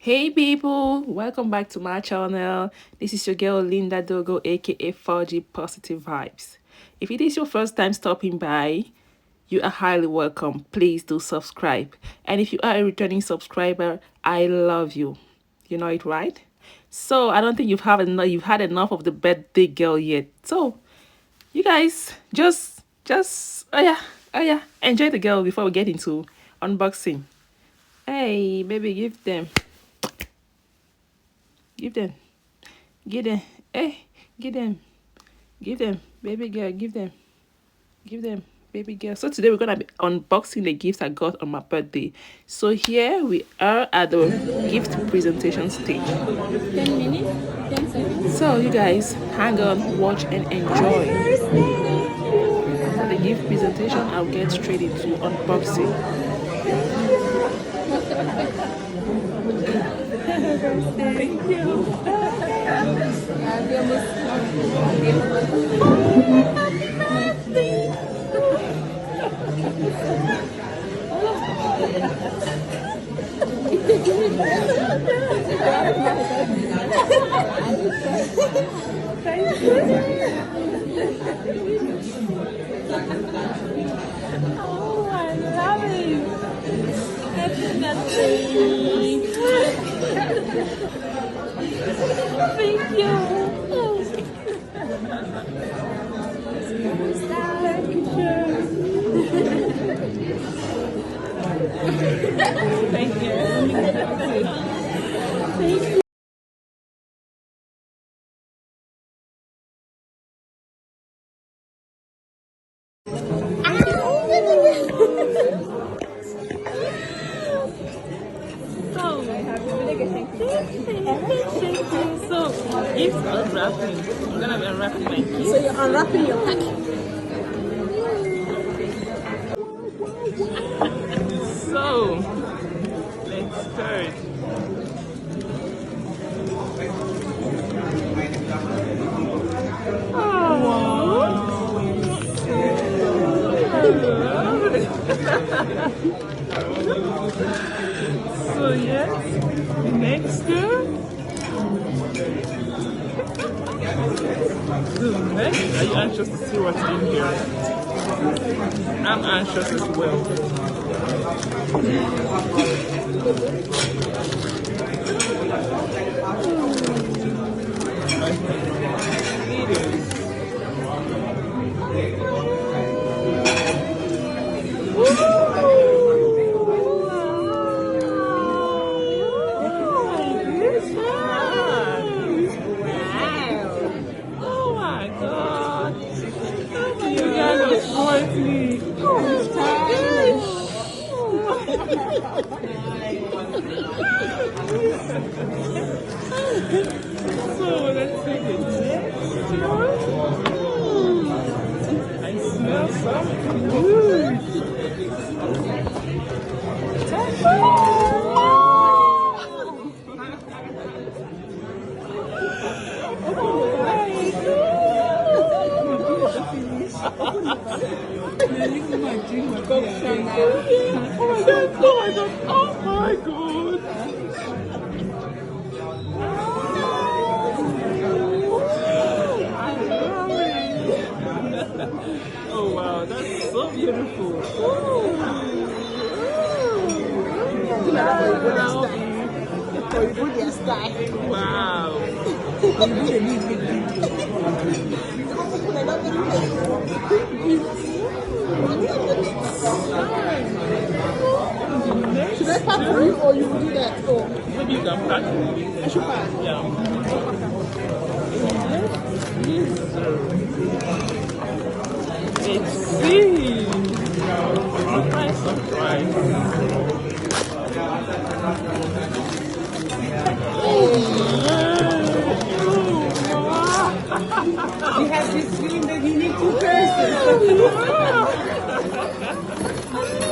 Hey people, welcome back to my channel. This is your girl Linda Dogo, aka 4G Positive Vibes. If it is your first time stopping by, you are highly welcome. Please do subscribe. And if you are a returning subscriber, I love you. You know it, right? So I don't think you've had enough of the birthday girl yet. So you guys just enjoy the girl before we get into unboxing. Hey baby, give them. Give them. Hey, give them. Give them. Baby girl, give them. Give them. Baby girl. So today we're going to be unboxing the gifts I got on my birthday. So here we are at the gift presentation stage. 10 minutes, 10 seconds. So you guys, hang on, watch and enjoy. For the gift presentation, I'll get straight into unboxing. Thank you. Thank you. Oh, I love it. Happy birthday. Thank you. Thank you. Thank you. So, gifts unwrapping. I'm gonna be unwrapping my gift. So you're unwrapping your package. So, let's start. So yes, next are you anxious to see what's in here? I'm anxious as well. It is. Oh my god. You guys are sporty. Oh my gosh. So let's take it next one. I smell something good. Oh my god. Oh wow, that's so beautiful. Wow. Should I pack for you or you will do that? Oh, Maybe you can pack it. I should pack. Yeah. Let's see. Surprise. You have this feeling that you need two persons.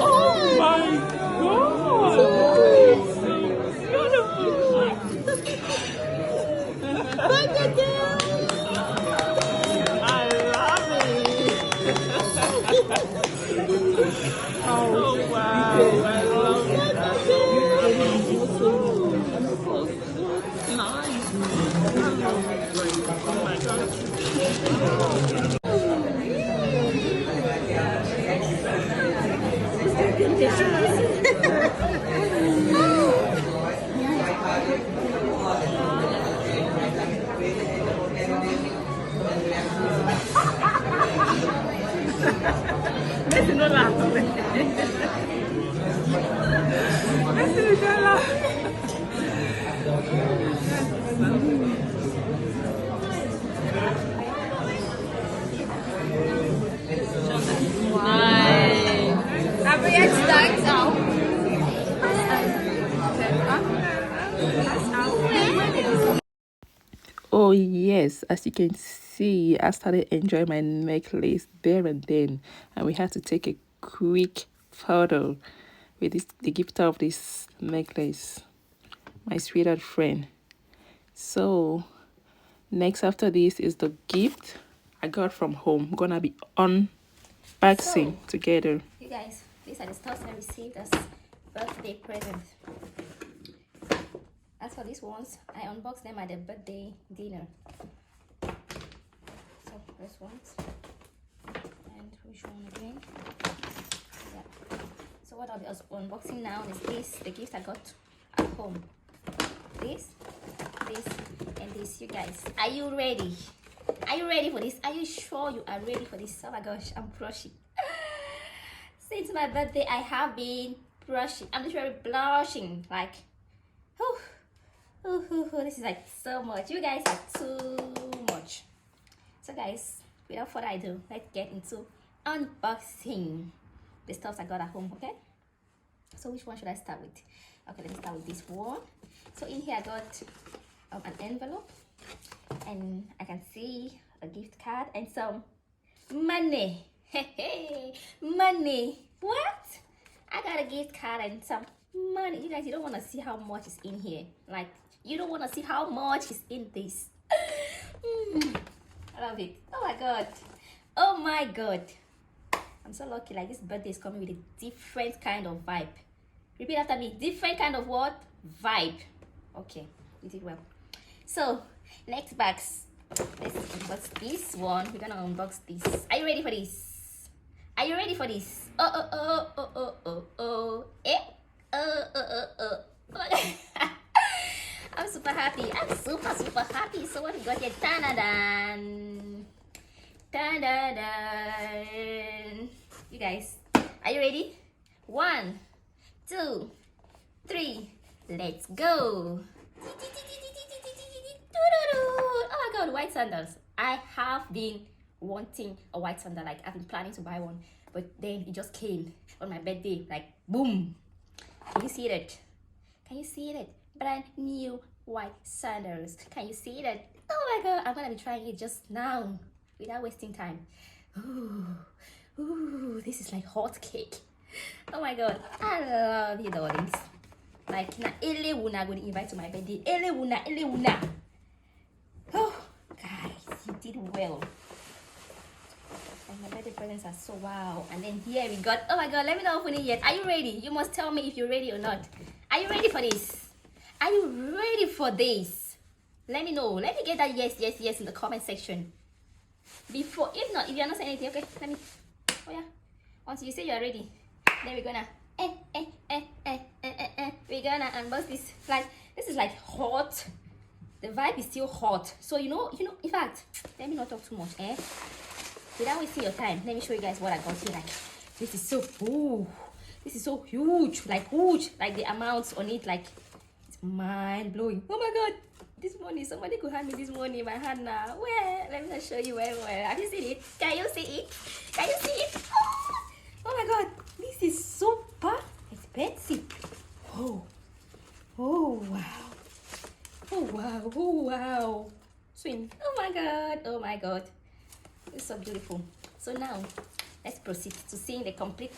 Oh my god. So beautiful. I love it. Oh wow, I love it. Messi no laugh. Messi no laugh. Aber jetzt steigt's auf. Oh yes, as you can see, I started enjoying my necklace there and then, and we had to take a quick photo with the gift of this necklace, my sweetheart friend. So next after this is the gift I got from home. Gonna be unboxing together. You guys, these are the stuff I received as birthday present. As for these ones, I unboxed them at the birthday dinner. So this ones, and which one again? Yeah. So what I'll be unboxing now is this, the gift I got at home. This, and this. You guys, are you ready? Are you ready for this? Are you sure you are ready for this? Oh my gosh, I'm blushing. Since my birthday, I have been blushing. I'm literally blushing. Like, this is like so much. You guys are too much. So guys, without further ado, let's get into unboxing the stuff I got at home. Okay, so which one should I start with? Okay, let me start with this one. So in here I got an envelope, and I can see a gift card and some money. Hey, money. What? I got a gift card and some money. You guys, you don't want to see how much is in here. Like, you don't want to see how much is in this. I love it. Oh my god. Oh my god. I'm so lucky. Like, this birthday is coming with a different kind of vibe. Repeat after me. Different kind of what? Vibe. Okay, you did well. So next box, let's unbox this one. We're gonna unbox this. Are you ready for this? Are you ready for this? I'm super happy. I'm super happy. So what we got here? Tan-da-dan. Tan-da-dan. You guys, are you ready? 1, 2, 3. Let's go. Oh my god, white sandals. I have been wanting a white sandal. Like, I've been planning to buy one, but then it just came on my birthday. Like, boom. Can you see that? Can you see that? Brand new white sandals. Can you see that? Oh my god, I'm gonna be trying it just now without wasting time. Ooh, this is like hot cake. Oh my god, I love you, darlings. Like, na elewuna going to invite to my birthday. Elewuna. Oh, guys, you did well. And my birthday presents are so wow. And then here we got, oh my god, let me not open it yet. Are you ready? You must tell me if you're ready or not. Are you ready for this? Are you ready for this? Let me know. Let me get that yes in the comment section. Before, if not, if you're not saying anything, okay, let me, oh yeah. Once you say you're ready, then we're gonna we're gonna unbox this. Like, this is like hot. The vibe is still hot. So you know, in fact, let me not talk too much, without wasting your time. Let me show you guys what I got here. Like, this is so, this is so huge. Like, the amounts on it, like, it's mind blowing. Oh my god, this money, somebody could hand me this money in my hand now. Well, let me show you well. Have you seen it? Can you see it? Can you see it? Oh my god, this is super expensive. Oh wow. Oh wow. Swing. Oh my god. It's so beautiful. So now, let's proceed to seeing the complete.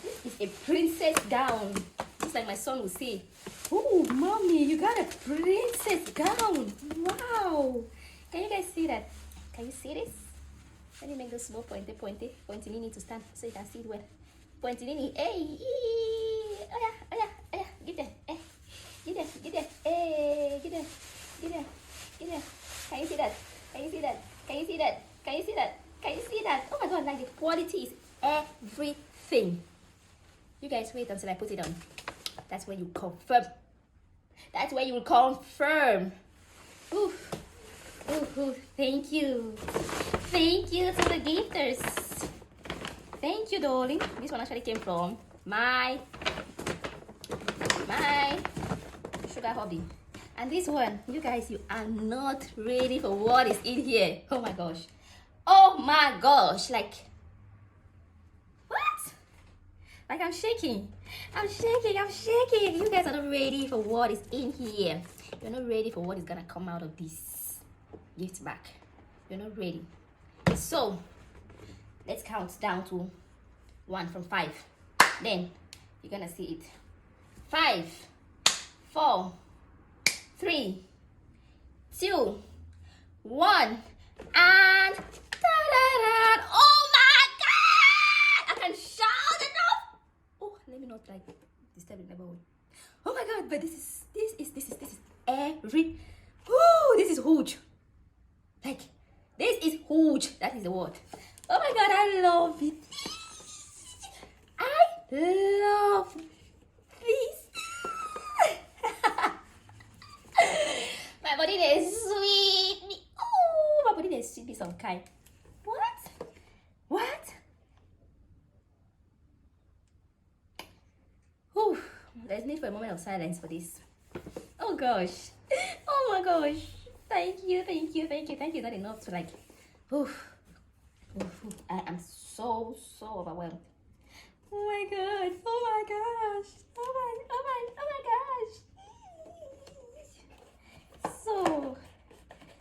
This is a princess gown. Just like my son will say. Oh, mommy, you got a princess gown. Wow. Can you guys see that? Can you see this? Let me make the small pointy to stand so you can see it well. Pointy, hey, oh yeah, give them, Get there, get there. Hey, get there, get there, get there. Can you see that? Can you see that? Can you see that? Can you see that? Can you see that? Oh my god, like the quality is everything. You guys wait until I put it on. That's when you confirm. That's when you will confirm. Ooh. Ooh, ooh. Thank you. Thank you to the gifters. Thank you, darling. This one actually came from my sugar hobby. And this one, you guys, you are not ready for what is in here. Oh my gosh. Oh my gosh. Like, what? Like, I'm shaking. I'm shaking. I'm shaking. You guys are not ready for what is in here. You're not ready for what is gonna come out of this gift bag. You're not ready. So, let's count down to 1 from 5. Then, you're gonna see it. 5, 4, 3, 2, 1, and ta-da-da! Oh my god! I can shout enough. Oh, let me not like disturb the neighborhood. Oh my god! But this is every. Oh, this is huge. Like, this is huge. That is the word. Oh my god! I love it. I love this. My body is sweet me. Oh, my body is sweet me some kind. What? What? Whew. There's need for a moment of silence for this. Oh gosh. Oh my gosh. Thank you, thank you, thank you, thank you. Not enough to like. Oof. Oof. I am so overwhelmed. Oh my god. Oh my gosh. Oh my gosh. So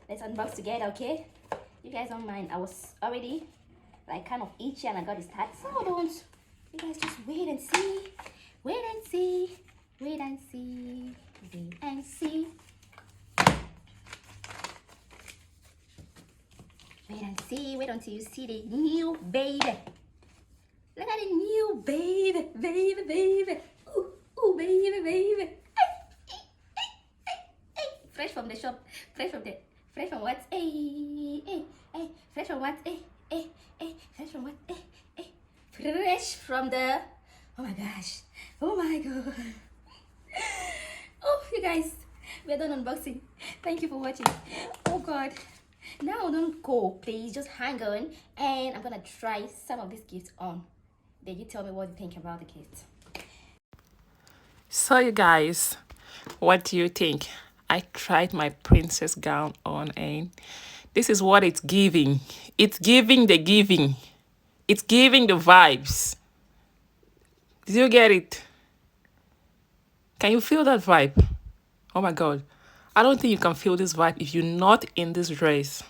let's unbox together, okay? You guys don't mind. I was already like kind of itchy and I got this tag. So don't. You guys just wait and see. Wait and see. Wait and see. Wait and see. Wait and see. Wait until you see the new baby. Look at the new baby. Baby. Ooh, ooh, baby. Fresh from the shop. Fresh from what? Hey. Fresh from what? Hey. Fresh from what? Hey. Fresh from the. Oh my gosh. Oh my god. Oh, you guys, we're done unboxing. Thank you for watching. Oh god. Now don't go, please. Just hang on, and I'm gonna try some of these gifts on. Then you tell me what you think about the gift. So you guys, what do you think? I tried my princess gown on and this is what it's giving. It's giving the giving. It's giving the vibes. Did you get it? Can you feel that vibe? Oh my god. I don't think you can feel this vibe if you're not in this dress.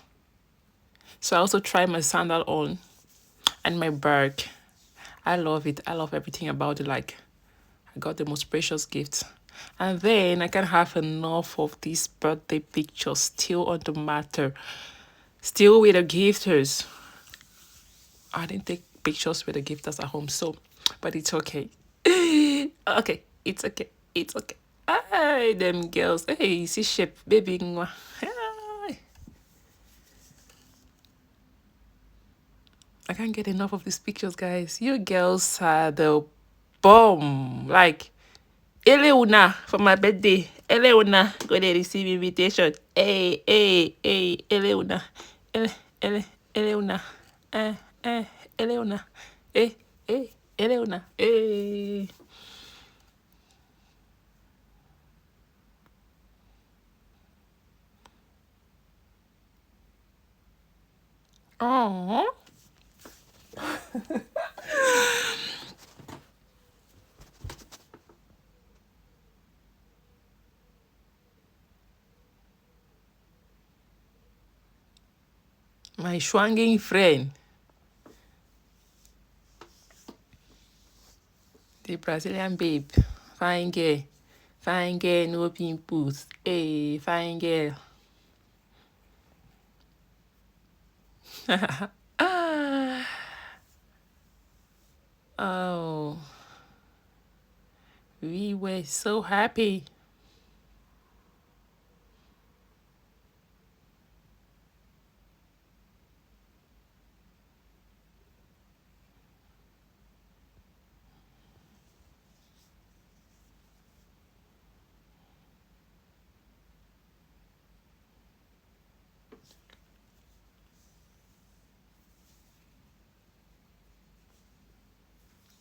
So I also tried my sandal on and my bag. I love it. I love everything about it. Like, I got the most precious gift. And then I can't have enough of these birthday pictures still on the matter. Still with the gifters. I didn't take pictures with the gifters at home, so, but it's okay. Okay, it's okay. It's okay. Hey, them girls. Hey, see shape, baby. Mwah. Hey. I can't get enough of these pictures, guys. You girls are the bomb. Like, Eleuna for my birthday. Eleuna, go there receive invitation. Hey, Eleuna. Eleuna. Eleuna. Eleuna. Hey. Oh. My swanging friend. The Brazilian babe. Fine girl. Fine girl, no pimples. Hey, fine girl. Oh. We were so happy.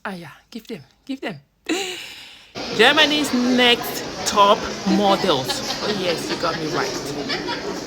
Ah, yeah, give them, give them. Germany's next top models. Oh, yes, you got me right.